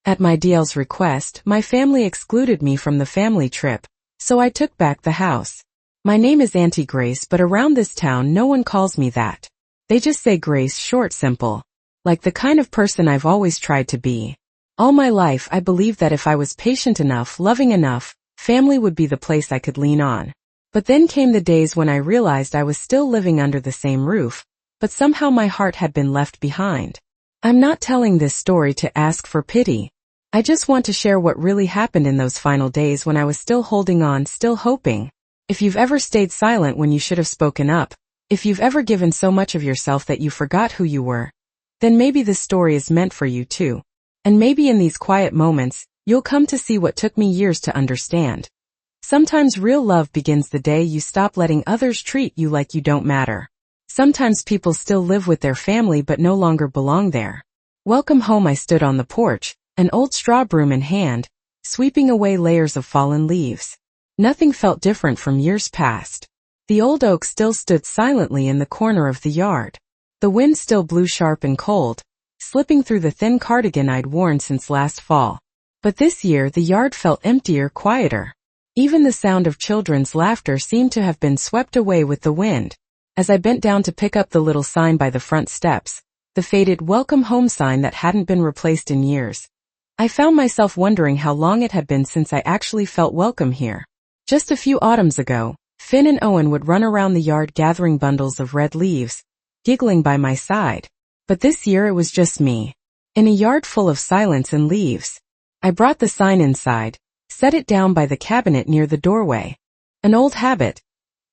At my DIL's request, my family excluded me from the family trip, so I took back the house. My name is Auntie Grace, but around this town no one calls me that. They just say Grace, short, simple. Like the kind of person I've always tried to be. All my life I believed that if I was patient enough, loving enough, family would be the place I could lean on. But then came the days when I realized I was still living under the same roof, but somehow my heart had been left behind. I'm not telling this story to ask for pity. I just want to share what really happened in those final days when I was still holding on, still hoping. If you've ever stayed silent when you should have spoken up, if you've ever given so much of yourself that you forgot who you were, then maybe this story is meant for you too. And maybe in these quiet moments, you'll come to see what took me years to understand. Sometimes real love begins the day you stop letting others treat you like you don't matter. Sometimes people still live with their family but no longer belong there. Welcome home. I stood on the porch, an old straw broom in hand, sweeping away layers of fallen leaves. Nothing felt different from years past. The old oak still stood silently in the corner of the yard. The wind still blew sharp and cold, slipping through the thin cardigan I'd worn since last fall. But this year the yard felt emptier, quieter. Even the sound of children's laughter seemed to have been swept away with the wind. As I bent down to pick up the little sign by the front steps, the faded "Welcome Home" sign that hadn't been replaced in years, I found myself wondering how long it had been since I actually felt welcome here. Just a few autumns ago, Finn and Owen would run around the yard gathering bundles of red leaves, giggling by my side. But this year it was just me. In a yard full of silence and leaves. I brought the sign inside, set it down by the cabinet near the doorway. An old habit.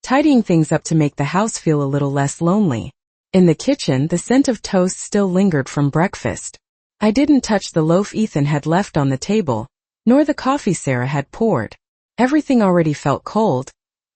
Tidying things up to make the house feel a little less lonely. In the kitchen, the scent of toast still lingered from breakfast. I didn't touch the loaf Ethan had left on the table, nor the coffee Sarah had poured. Everything already felt cold,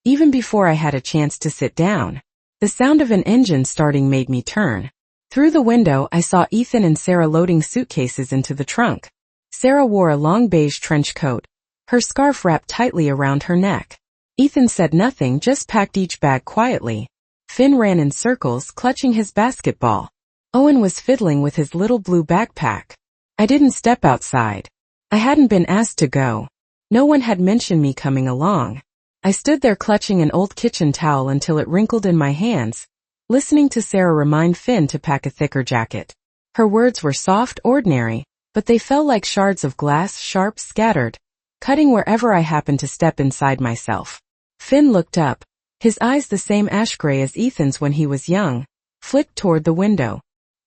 even before I had a chance to sit down. The sound of an engine starting made me turn. Through the window I saw Ethan and Sarah loading suitcases into the trunk. Sarah wore a long beige trench coat, her scarf wrapped tightly around her neck. Ethan said nothing, just packed each bag quietly. Finn ran in circles, clutching his basketball. Owen was fiddling with his little blue backpack. I didn't step outside. I hadn't been asked to go. No one had mentioned me coming along. I stood there clutching an old kitchen towel until it wrinkled in my hands, listening to Sarah remind Finn to pack a thicker jacket. Her words were soft, ordinary, but they fell like shards of glass, sharp, scattered, cutting wherever I happened to step inside myself. Finn looked up, his eyes the same ash gray as Ethan's when he was young, flicked toward the window.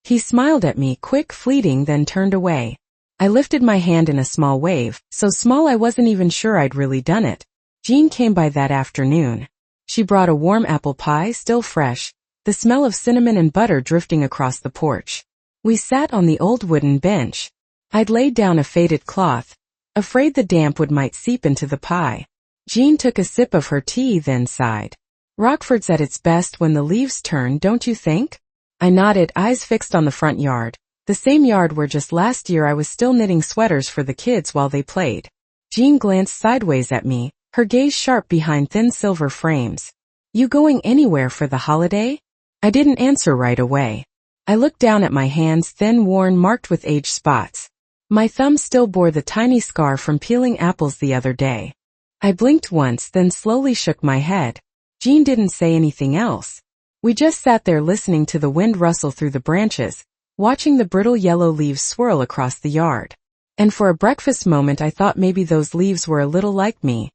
He smiled at me, quick, fleeting, then turned away. I lifted my hand in a small wave, so small I wasn't even sure I'd really done it. Jean came by that afternoon. She brought a warm apple pie, still fresh, the smell of cinnamon and butter drifting across the porch. We sat on the old wooden bench. I'd laid down a faded cloth, afraid the damp might seep into the pie. Jean took a sip of her tea, then sighed. Rockford's at its best when the leaves turn, don't you think? I nodded, eyes fixed on the front yard. The same yard where just last year I was still knitting sweaters for the kids while they played. Jean glanced sideways at me, her gaze sharp behind thin silver frames. You going anywhere for the holiday? I didn't answer right away. I looked down at my hands, thin, worn, marked with age spots. My thumb still bore the tiny scar from peeling apples the other day. I blinked once, then slowly shook my head. Jean didn't say anything else. We just sat there listening to the wind rustle through the branches, watching the brittle yellow leaves swirl across the yard. And for a breakfast moment I thought maybe those leaves were a little like me.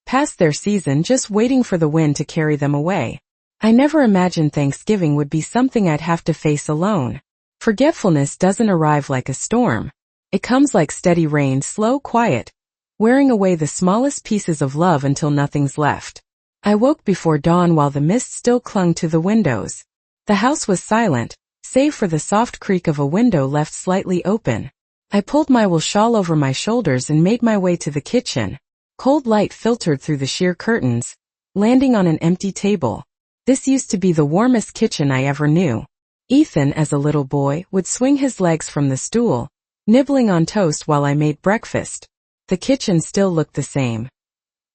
Past their season, just waiting for the wind to carry them away. I never imagined Thanksgiving would be something I'd have to face alone. Forgetfulness doesn't arrive like a storm. It comes like steady rain, slow, quiet, wearing away the smallest pieces of love until nothing's left. I woke before dawn while the mist still clung to the windows. The house was silent, save for the soft creak of a window left slightly open. I pulled my wool shawl over my shoulders and made my way to the kitchen. Cold light filtered through the sheer curtains, landing on an empty table. This used to be the warmest kitchen I ever knew. Ethan, as a little boy, would swing his legs from the stool, nibbling on toast while I made breakfast. The kitchen still looked the same.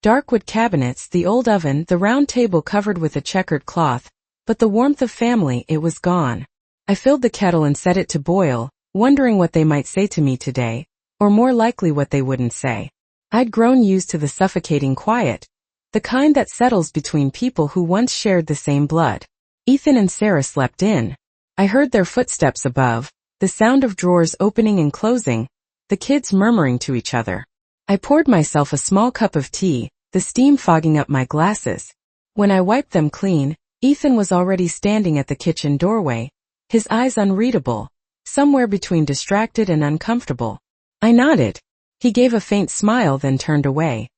Dark wood cabinets, the old oven, the round table covered with a checkered cloth, but the warmth of family, it was gone. I filled the kettle and set it to boil, wondering what they might say to me today, Or more likely what they wouldn't say. I'd grown used to the suffocating quiet, the kind that settles between people who once shared the same blood. Ethan and Sarah slept in. I heard their footsteps above, the sound of drawers opening and closing, the kids murmuring to each other. I poured myself a small cup of tea, the steam fogging up my glasses. When I wiped them clean, Ethan was already standing at the kitchen doorway, his eyes unreadable, somewhere between distracted and uncomfortable. I nodded. He gave a faint smile then turned away.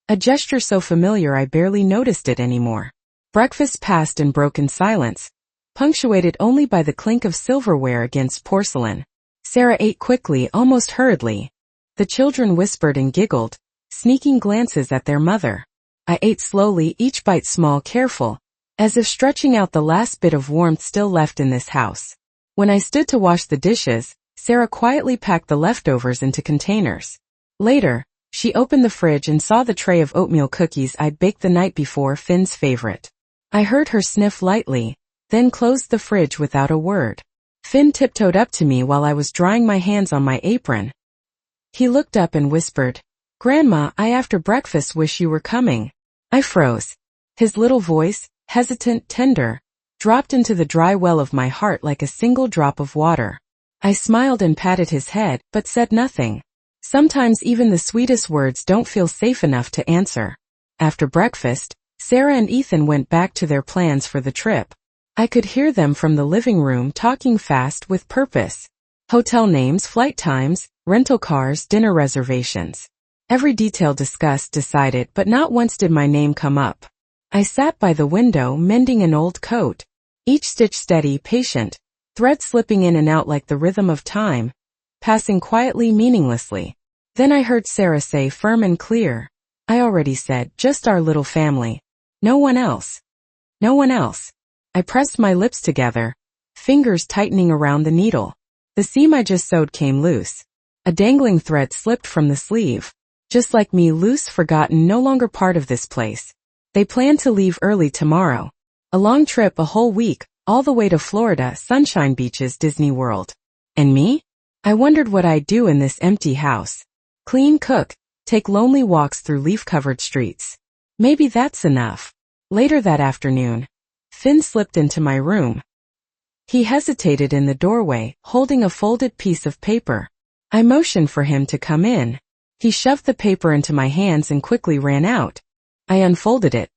A gesture so familiar I barely noticed it anymore. Breakfast passed in broken silence, punctuated only by the clink of silverware against porcelain. Sarah ate quickly, almost hurriedly. The children whispered and giggled, sneaking glances at their mother. I ate slowly, each bite small, careful, as if stretching out the last bit of warmth still left in this house. When I stood to wash the dishes, Sarah quietly packed the leftovers into containers. Later, she opened the fridge and saw the tray of oatmeal cookies I'd baked the night before, Finn's favorite. I heard her sniff lightly, then closed the fridge without a word. Finn tiptoed up to me while I was drying my hands on my apron. He looked up and whispered, "Grandma, I after breakfast wish you were coming." I froze. His little voice, hesitant, tender, dropped into the dry well of my heart like a single drop of water. I smiled and patted his head, but said nothing. Sometimes even the sweetest words don't feel safe enough to answer. After breakfast, Sarah and Ethan went back to their plans for the trip. I could hear them from the living room talking fast with purpose. Hotel names, flight times, rental cars, dinner reservations. Every detail discussed, decided, but not once did my name come up. I sat by the window mending an old coat, each stitch steady, patient, thread slipping in and out like the rhythm of time, passing quietly, meaninglessly. Then I heard Sarah say firm and clear, "I already said, just our little family. No one else. No one else." I pressed my lips together, fingers tightening around the needle. The seam I just sewed came loose. A dangling thread slipped from the sleeve. Just like me, loose, forgotten, no longer part of this place. They planned to leave early tomorrow. A long trip, a whole week, all the way to Florida, sunshine beaches, Disney World. And me? I wondered what I'd do in this empty house. Clean, cook, take lonely walks through leaf-covered streets. Maybe that's enough. Later that afternoon, Finn slipped into my room. He hesitated in the doorway, holding a folded piece of paper. I motioned for him to come in. He shoved the paper into my hands and quickly ran out. I unfolded it.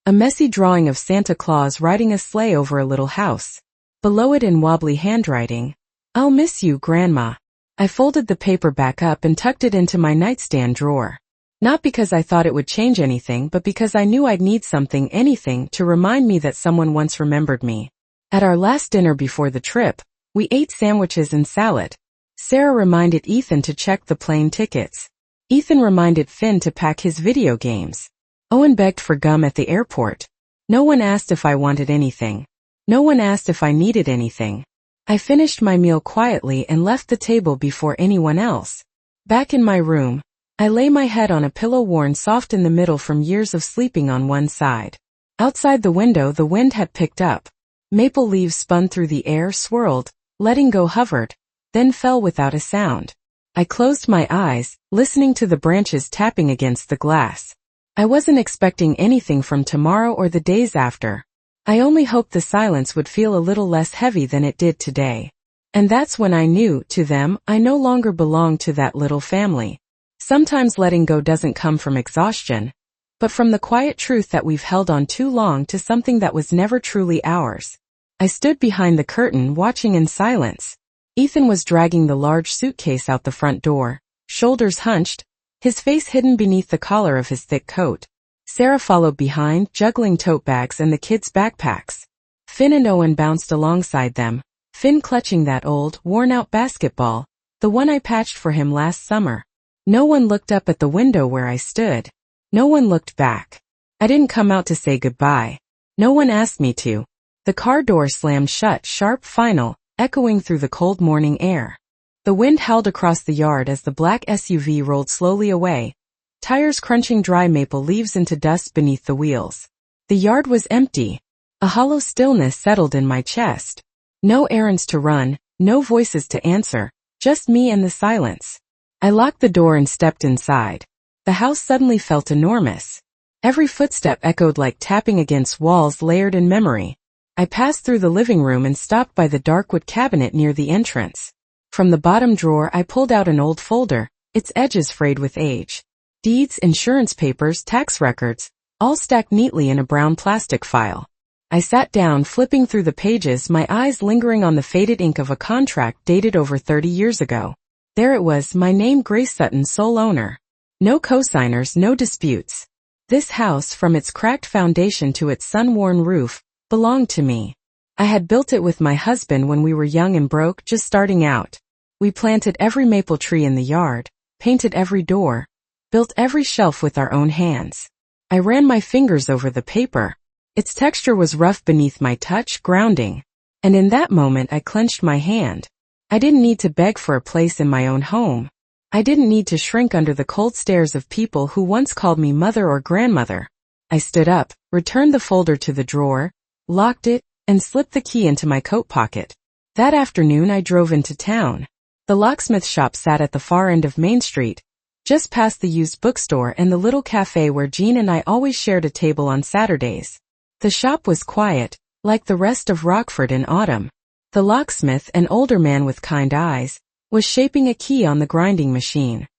A messy drawing of Santa Claus riding a sleigh over a little house. Below it in wobbly handwriting, "I'll miss you, Grandma." I folded the paper back up and tucked it into my nightstand drawer. Not because I thought it would change anything, but because I knew I'd need something, anything, to remind me that someone once remembered me. At our last dinner before the trip, we ate sandwiches and salad. Sarah reminded Ethan to check the plane tickets. Ethan reminded Finn to pack his video games. Owen begged for gum at the airport. No one asked if I wanted anything. No one asked if I needed anything. I finished my meal quietly and left the table before anyone else. Back in my room, I lay my head on a pillow worn soft in the middle from years of sleeping on one side. Outside the window the wind had picked up. Maple leaves spun through the air, swirled, letting go, hovered, then fell without a sound. I closed my eyes, listening to the branches tapping against the glass. I wasn't expecting anything from tomorrow or the days after. I only hoped the silence would feel a little less heavy than it did today. And that's when I knew, to them, I no longer belonged to that little family. Sometimes letting go doesn't come from exhaustion, but from the quiet truth that we've held on too long to something that was never truly ours. I stood behind the curtain, watching in silence. Ethan was dragging the large suitcase out the front door, shoulders hunched, his face hidden beneath the collar of his thick coat. Sarah followed behind, juggling tote bags and the kids' backpacks. Finn and Owen bounced alongside them, Finn clutching that old, worn-out basketball, the one I patched for him last summer. No one looked up at the window where I stood. No one looked back. I didn't come out to say goodbye. No one asked me to. The car door slammed shut, sharp, final, echoing through the cold morning air. The wind howled across the yard as the black SUV rolled slowly away, tires crunching dry maple leaves into dust beneath the wheels. The yard was empty. A hollow stillness settled in my chest. No errands to run, no voices to answer, just me and the silence. I locked the door and stepped inside. The house suddenly felt enormous. Every footstep echoed like tapping against walls layered in memory. I passed through the living room and stopped by the dark wood cabinet near the entrance. From the bottom drawer I pulled out an old folder, its edges frayed with age. Deeds, insurance papers, tax records, all stacked neatly in a brown plastic file. I sat down, flipping through the pages, my eyes lingering on the faded ink of a contract dated over 30 years ago. There it was, my name, Grace Sutton, sole owner. No cosigners, no disputes. This house, from its cracked foundation to its sun-worn roof, belonged to me. I had built it with my husband when we were young and broke, just starting out. We planted every maple tree in the yard, painted every door, built every shelf with our own hands. I ran my fingers over the paper. Its texture was rough beneath my touch, grounding. And in that moment I clenched my hand. I didn't need to beg for a place in my own home. I didn't need to shrink under the cold stares of people who once called me mother or grandmother. I stood up, returned the folder to the drawer, locked it, and slipped the key into my coat pocket. That afternoon I drove into town. The locksmith shop sat at the far end of Main Street, just past the used bookstore and the little cafe where Jean and I always shared a table on Saturdays. The shop was quiet, like the rest of Rockford in autumn. The locksmith, an older man with kind eyes, was shaping a key on the grinding machine.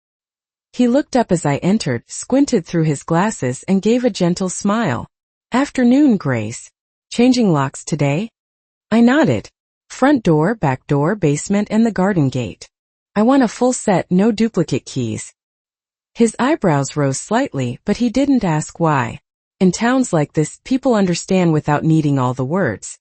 He looked up as I entered, squinted through his glasses and gave a gentle smile. "Afternoon, Grace. Changing locks today?" I nodded. "Front door, back door, basement and the garden gate. I want a full set, no duplicate keys." His eyebrows rose slightly, but he didn't ask why. In towns like this, people understand without needing all the words.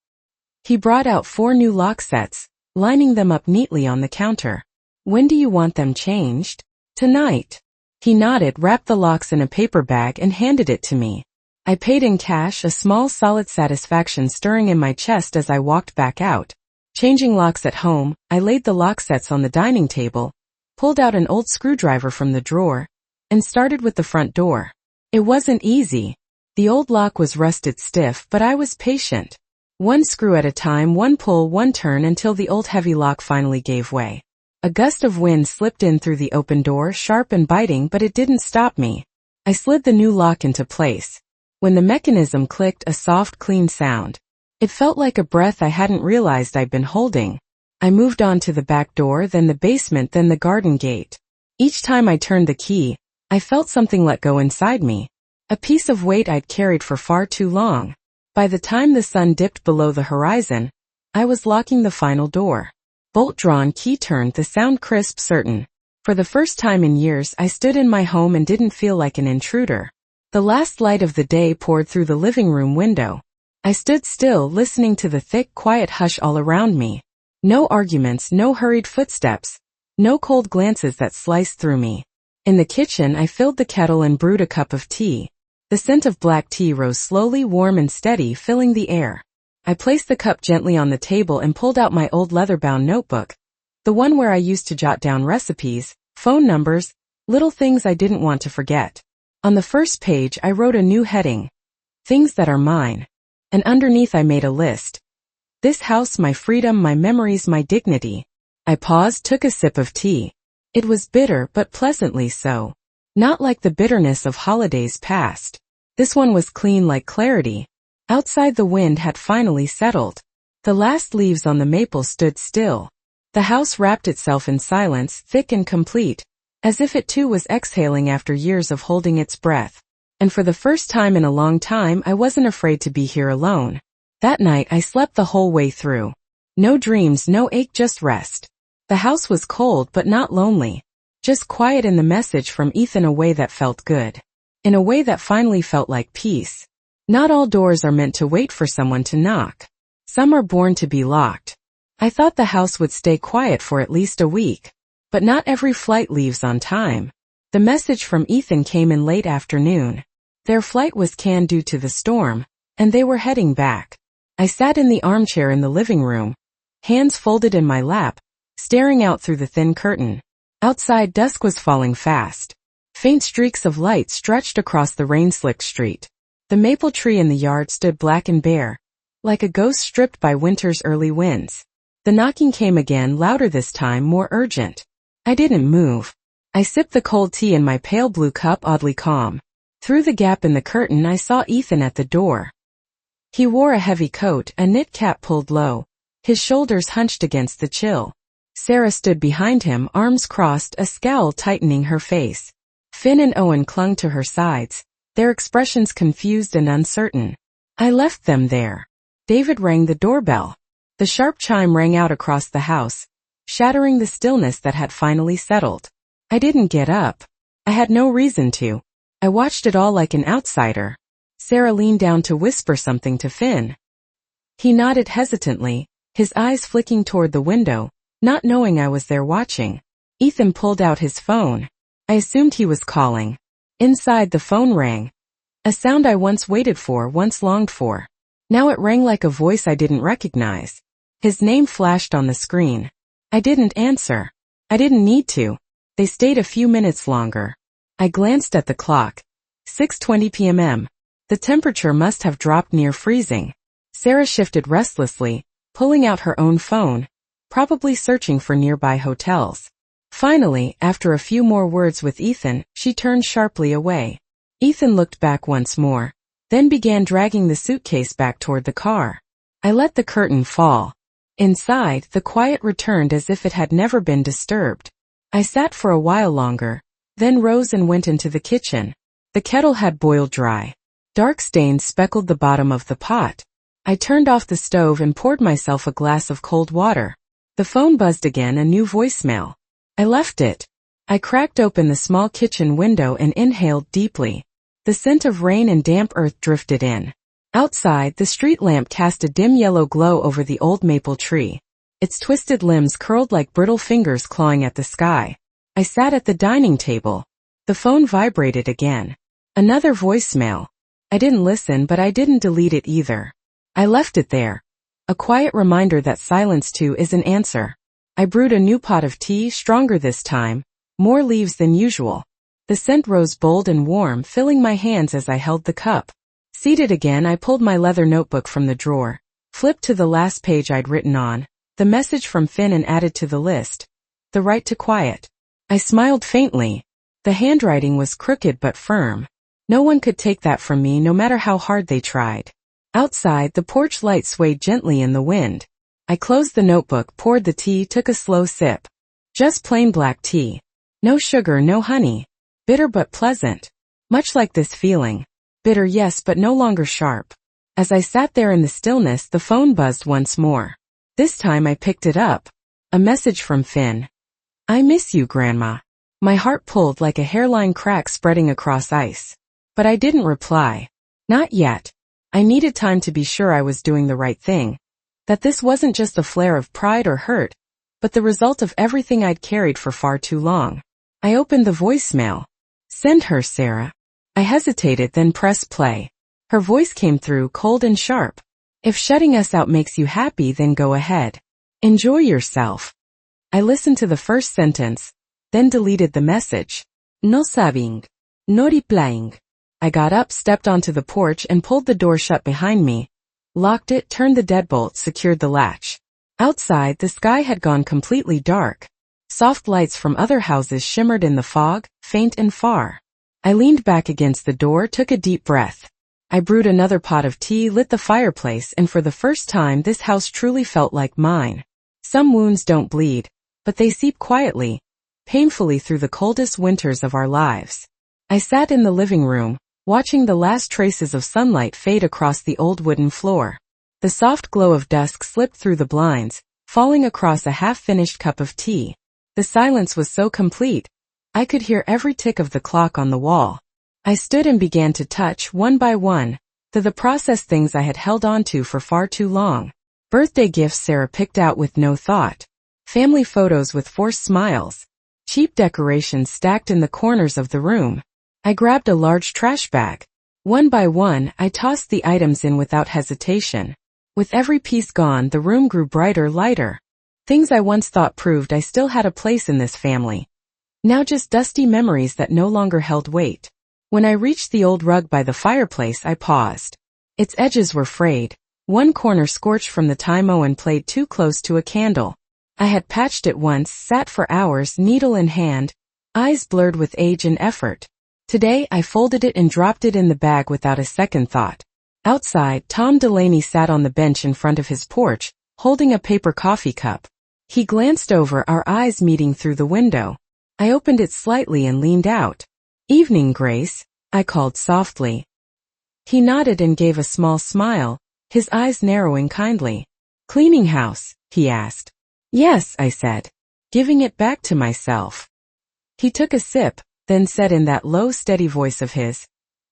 He brought out 4 new lock sets, lining them up neatly on the counter. "When do you want them changed?" "Tonight." He nodded, wrapped the locks in a paper bag and handed it to me. I paid in cash, a small solid satisfaction stirring in my chest as I walked back out. Changing locks at home, I laid the lock sets on the dining table, pulled out an old screwdriver from the drawer, and started with the front door. It wasn't easy. The old lock was rusted stiff, but I was patient. One screw at a time, one pull, one turn until the old heavy lock finally gave way. A gust of wind slipped in through the open door, sharp and biting, but it didn't stop me. I slid the new lock into place. When the mechanism clicked, a soft, clean sound. It felt like a breath I hadn't realized I'd been holding. I moved on to the back door, then the basement, then the garden gate. Each time I turned the key, I felt something let go inside me. A piece of weight I'd carried for far too long. By the time the sun dipped below the horizon, I was locking the final door. Bolt drawn, key turned, the sound crisp, certain. For the first time in years, I stood in my home and didn't feel like an intruder. The last light of the day poured through the living room window. I stood still, listening to the thick, quiet hush all around me. No arguments, no hurried footsteps, no cold glances that sliced through me. In the kitchen, I filled the kettle and brewed a cup of tea. The scent of black tea rose slowly, warm and steady, filling the air. I placed the cup gently on the table and pulled out my old leather-bound notebook, the one where I used to jot down recipes, phone numbers, little things I didn't want to forget. On the first page, I wrote a new heading, "Things that are mine." And underneath I made a list. This house, my freedom, my memories, my dignity. I paused, took a sip of tea. It was bitter, but pleasantly so. Not like the bitterness of holidays past. This one was clean like clarity. Outside the wind had finally settled. The last leaves on the maple stood still. The house wrapped itself in silence, thick and complete, as if it too was exhaling after years of holding its breath. And for the first time in a long time, I wasn't afraid to be here alone. That night I slept the whole way through. No dreams, no ache, just rest. The house was cold but not lonely. Just quiet, in the message from Ethan, a way that felt good. In a way that finally felt like peace. Not all doors are meant to wait for someone to knock. Some are born to be locked. I thought the house would stay quiet for at least a week. But not every flight leaves on time. The message from Ethan came in late afternoon. Their flight was canned due to the storm, and they were heading back. I sat in the armchair in the living room, hands folded in my lap, staring out through the thin curtain. Outside, dusk was falling fast. Faint streaks of light stretched across the rain-slicked street. The maple tree in the yard stood black and bare, like a ghost stripped by winter's early winds. The knocking came again, louder this time, more urgent. I didn't move. I sipped the cold tea in my pale blue cup, oddly calm. Through the gap in the curtain I saw Ethan at the door. He wore a heavy coat, a knit cap pulled low, his shoulders hunched against the chill. Sarah stood behind him, arms crossed, a scowl tightening her face. Finn and Owen clung to her sides, their expressions confused and uncertain. I left them there. David rang the doorbell. The sharp chime rang out across the house, shattering the stillness that had finally settled. I didn't get up. I had no reason to. I watched it all like an outsider. Sarah leaned down to whisper something to Finn. He nodded hesitantly, his eyes flicking toward the window, not knowing I was there watching. Ethan pulled out his phone. I assumed he was calling. Inside, the phone rang. A sound I once waited for, once longed for. Now it rang like a voice I didn't recognize. His name flashed on the screen. I didn't answer. I didn't need to. They stayed a few minutes longer. I glanced at the clock. 6:20 p.m. The temperature must have dropped near freezing. Sarah shifted restlessly, pulling out her own phone, probably searching for nearby hotels. Finally, after a few more words with Ethan, she turned sharply away. Ethan looked back once more, then began dragging the suitcase back toward the car. I let the curtain fall. Inside, the quiet returned as if it had never been disturbed. I sat for a while longer, then rose and went into the kitchen. The kettle had boiled dry. Dark stains speckled the bottom of the pot. I turned off the stove and poured myself a glass of cold water. The phone buzzed again, a new voicemail. I left it. I cracked open the small kitchen window and inhaled deeply. The scent of rain and damp earth drifted in. Outside, the street lamp cast a dim yellow glow over the old maple tree. Its twisted limbs curled like brittle fingers clawing at the sky. I sat at the dining table. The phone vibrated again. Another voicemail. I didn't listen, but I didn't delete it either. I left it there. A quiet reminder that silence too is an answer. I brewed a new pot of tea, stronger this time, more leaves than usual. The scent rose bold and warm, filling my hands as I held the cup. Seated again, I pulled my leather notebook from the drawer, flipped to the last page I'd written on, the message from Finn, and added to the list, the right to quiet. I smiled faintly. The handwriting was crooked but firm. No one could take that from me, no matter how hard they tried. Outside, the porch light swayed gently in the wind. I closed the notebook, poured the tea, took a slow sip. Just plain black tea. No sugar, no honey. Bitter but pleasant. Much like this feeling. Bitter, yes, but no longer sharp. As I sat there in the stillness, the phone buzzed once more. This time I picked it up. A message from Finn. I miss you, Grandma. My heart pulled like a hairline crack spreading across ice. But I didn't reply. Not yet. I needed time to be sure I was doing the right thing. That this wasn't just a flare of pride or hurt, but the result of everything I'd carried for far too long. I opened the voicemail. Send her, Sarah. I hesitated, then pressed play. Her voice came through, cold and sharp. If shutting us out makes you happy, then go ahead. Enjoy yourself. I listened to the first sentence, then deleted the message. No sabiendo. No replying. I got up, stepped onto the porch, and pulled the door shut behind me. Locked it, turned the deadbolt, secured the latch. Outside, the sky had gone completely dark. Soft lights from other houses shimmered in the fog, faint and far. I leaned back against the door, took a deep breath. I brewed another pot of tea, lit the fireplace, and for the first time this house truly felt like mine. Some wounds don't bleed, but they seep quietly, painfully through the coldest winters of our lives. I sat in the living room, watching the last traces of sunlight fade across the old wooden floor. The soft glow of dusk slipped through the blinds, falling across a half-finished cup of tea. The silence was so complete, I could hear every tick of the clock on the wall. I stood and began to touch, one by one, the processed things I had held onto for far too long. Birthday gifts Sarah picked out with no thought. Family photos with forced smiles. Cheap decorations stacked in the corners of the room. I grabbed a large trash bag. One by one, I tossed the items in without hesitation. With every piece gone, the room grew brighter, lighter. Things I once thought proved I still had a place in this family. Now just dusty memories that no longer held weight. When I reached the old rug by the fireplace, I paused. Its edges were frayed, one corner scorched from the time Owen played too close to a candle. I had patched it once, sat for hours, needle in hand, eyes blurred with age and effort. Today I folded it and dropped it in the bag without a second thought. Outside, Tom Delaney sat on the bench in front of his porch, holding a paper coffee cup. He glanced over, our eyes meeting through the window. I opened it slightly and leaned out. "Evening, Grace," I called softly. He nodded and gave a small smile, his eyes narrowing kindly. "Cleaning house?" he asked. "Yes," I said, giving it back to myself. He took a sip, then said in that low, steady voice of his,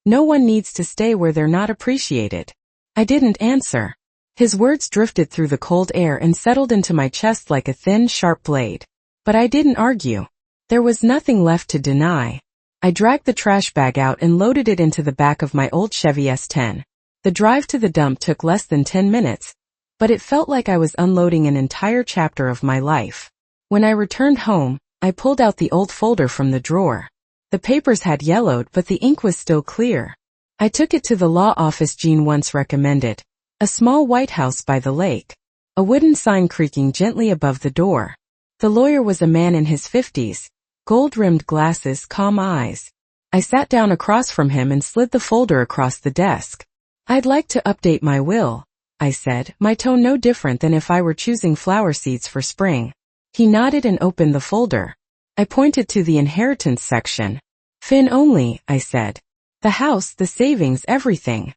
"No one needs to stay where they're not appreciated." I didn't answer. His words drifted through the cold air and settled into my chest like a thin, sharp blade. But I didn't argue. There was nothing left to deny. I dragged the trash bag out and loaded it into the back of my old Chevy S10. The drive to the dump took less than 10 minutes, but it felt like I was unloading an entire chapter of my life. When I returned home, I pulled out the old folder from the drawer. The papers had yellowed, but the ink was still clear. I took it to the law office Jean once recommended, a small white house by the lake. A wooden sign creaking gently above the door. The lawyer was a man in his 50s, gold-rimmed glasses, calm eyes. I sat down across from him and slid the folder across the desk. "I'd like to update my will," I said, my tone no different than if I were choosing flower seeds for spring. He nodded and opened the folder. I pointed to the inheritance section. "Finn only," I said. "The house, the savings, everything."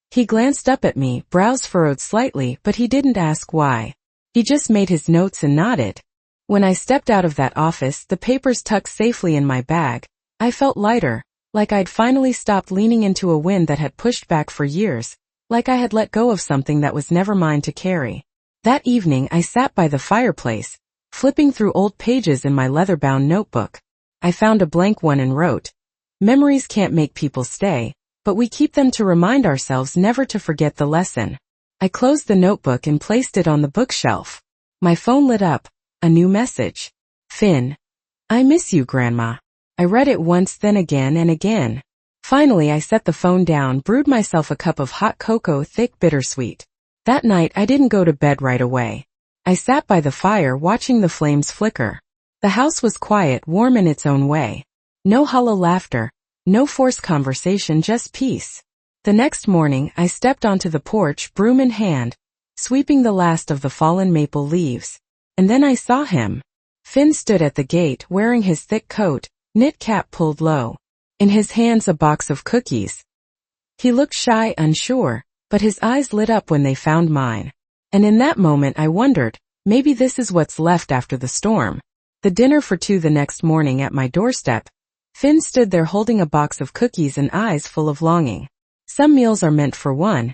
He glanced up at me, brows furrowed slightly, but he didn't ask why. He just made his notes and nodded. When I stepped out of that office, the papers tucked safely in my bag, I felt lighter, like I'd finally stopped leaning into a wind that had pushed back for years, like I had let go of something that was never mine to carry. That evening I sat by the fireplace, flipping through old pages in my leather-bound notebook. I found a blank one and wrote, "Memories can't make people stay, but we keep them to remind ourselves never to forget the lesson." I closed the notebook and placed it on the bookshelf. My phone lit up, a new message. "Finn, I miss you, Grandma." I read it once, then again and again. Finally I set the phone down, brewed myself a cup of hot cocoa, thick, bittersweet. That night I didn't go to bed right away. I sat by the fire watching the flames flicker. The house was quiet, warm in its own way. No hollow laughter, no forced conversation, just peace. The next morning I stepped onto the porch, broom in hand, sweeping the last of the fallen maple leaves. And then I saw him. Finn stood at the gate, wearing his thick coat, knit cap pulled low. In his hands a box of cookies. He looked shy, unsure, but his eyes lit up when they found mine. And in that moment I wondered, maybe this is what's left after the storm. The dinner for two the next morning at my doorstep. Finn stood there holding a box of cookies and eyes full of longing. Some meals are meant for one,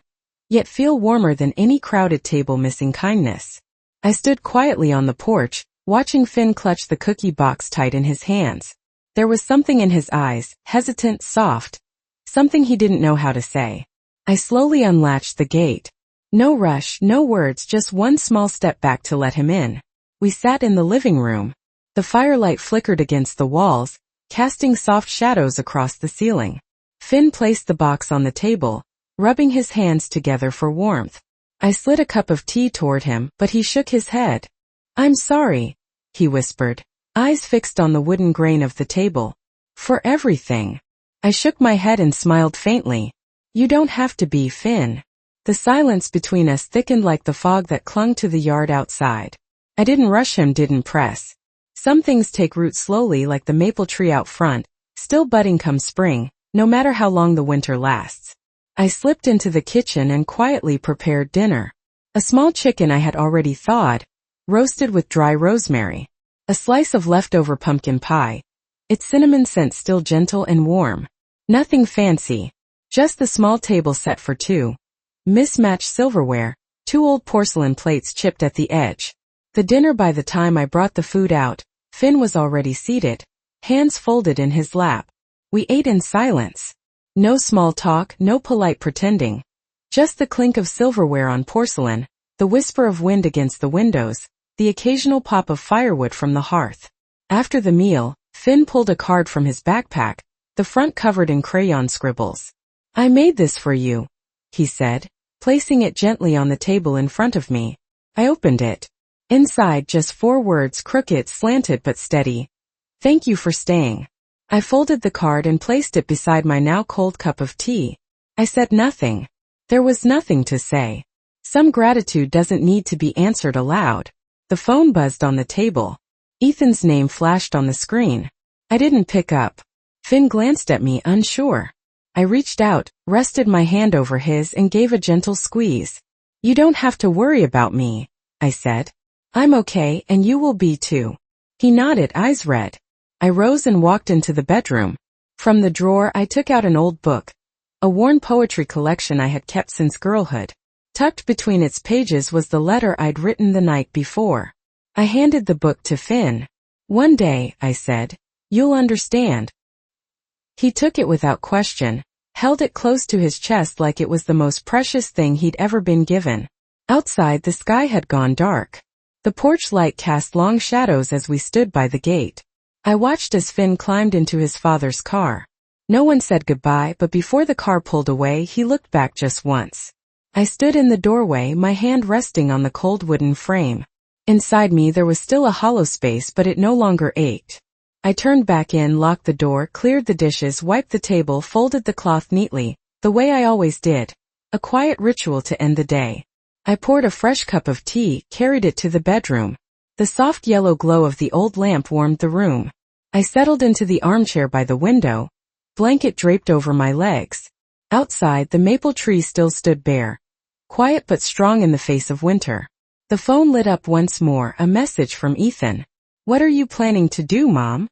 yet feel warmer than any crowded table missing kindness. I stood quietly on the porch, watching Finn clutch the cookie box tight in his hands. There was something in his eyes, hesitant, soft, something he didn't know how to say. I slowly unlatched the gate. No rush, no words, just one small step back to let him in. We sat in the living room. The firelight flickered against the walls, casting soft shadows across the ceiling. Finn placed the box on the table, rubbing his hands together for warmth. I slid a cup of tea toward him, but he shook his head. "I'm sorry," he whispered, eyes fixed on the wooden grain of the table. "For everything." I shook my head and smiled faintly. "You don't have to be, Finn." The silence between us thickened like the fog that clung to the yard outside. I didn't rush him, didn't press. Some things take root slowly, like the maple tree out front, still budding come spring, no matter how long the winter lasts. I slipped into the kitchen and quietly prepared dinner. A small chicken I had already thawed, roasted with dry rosemary. A slice of leftover pumpkin pie, its cinnamon scent still gentle and warm. Nothing fancy, just the small table set for two. Mismatched silverware, two old porcelain plates chipped at the edge. The dinner. By the time I brought the food out, Finn was already seated, hands folded in his lap. We ate in silence. No small talk, no polite pretending. Just the clink of silverware on porcelain, the whisper of wind against the windows, the occasional pop of firewood from the hearth. After the meal, Finn pulled a card from his backpack, the front covered in crayon scribbles. "I made this for you," he said, placing it gently on the table in front of me. I opened it. Inside, just 4 words, crooked, slanted but steady. Thank you for staying. I folded the card and placed it beside my now cold cup of tea. I said nothing. There was nothing to say. Some gratitude doesn't need to be answered aloud. The phone buzzed on the table. Ethan's name flashed on the screen. I didn't pick up. Finn glanced at me, unsure. I reached out, rested my hand over his and gave a gentle squeeze. You don't have to worry about me, I said. I'm okay and you will be too. He nodded, eyes red. I rose and walked into the bedroom. From the drawer I took out an old book, a worn poetry collection I had kept since girlhood. Tucked between its pages was the letter I'd written the night before. I handed the book to Finn. One day, I said, you'll understand. He took it without question, held it close to his chest like it was the most precious thing he'd ever been given. Outside the sky had gone dark. The porch light cast long shadows as we stood by the gate. I watched as Finn climbed into his father's car. No one said goodbye, but before the car pulled away he looked back just once. I stood in the doorway, my hand resting on the cold wooden frame. Inside me there was still a hollow space, but it no longer ached. I turned back in, locked the door, cleared the dishes, wiped the table, folded the cloth neatly, the way I always did. A quiet ritual to end the day. I poured a fresh cup of tea, carried it to the bedroom. The soft yellow glow of the old lamp warmed the room. I settled into the armchair by the window, blanket draped over my legs. Outside, the maple tree still stood bare, quiet but strong in the face of winter. The phone lit up once more, a message from Ethan. What are you planning to do, Mom?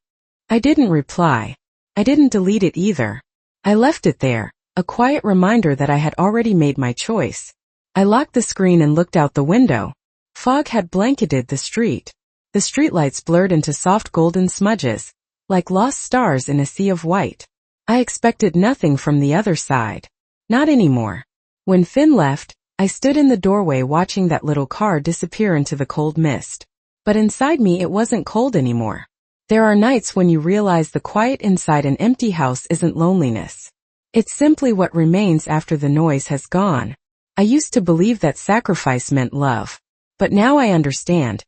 I didn't reply. I didn't delete it either. I left it there, a quiet reminder that I had already made my choice. I locked the screen and looked out the window. Fog had blanketed the street. The streetlights blurred into soft golden smudges, like lost stars in a sea of white. I expected nothing from the other side. Not anymore. When Finn left, I stood in the doorway watching that little car disappear into the cold mist. But inside me it wasn't cold anymore. There are nights when you realize the quiet inside an empty house isn't loneliness. It's simply what remains after the noise has gone. I used to believe that sacrifice meant love. But now I understand.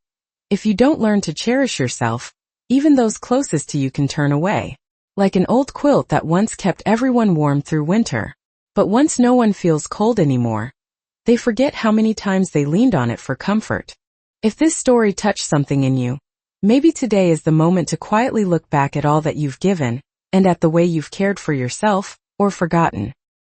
If you don't learn to cherish yourself, even those closest to you can turn away. Like an old quilt that once kept everyone warm through winter. But once no one feels cold anymore, they forget how many times they leaned on it for comfort. If this story touched something in you, maybe today is the moment to quietly look back at all that you've given, and at the way you've cared for yourself, or forgotten.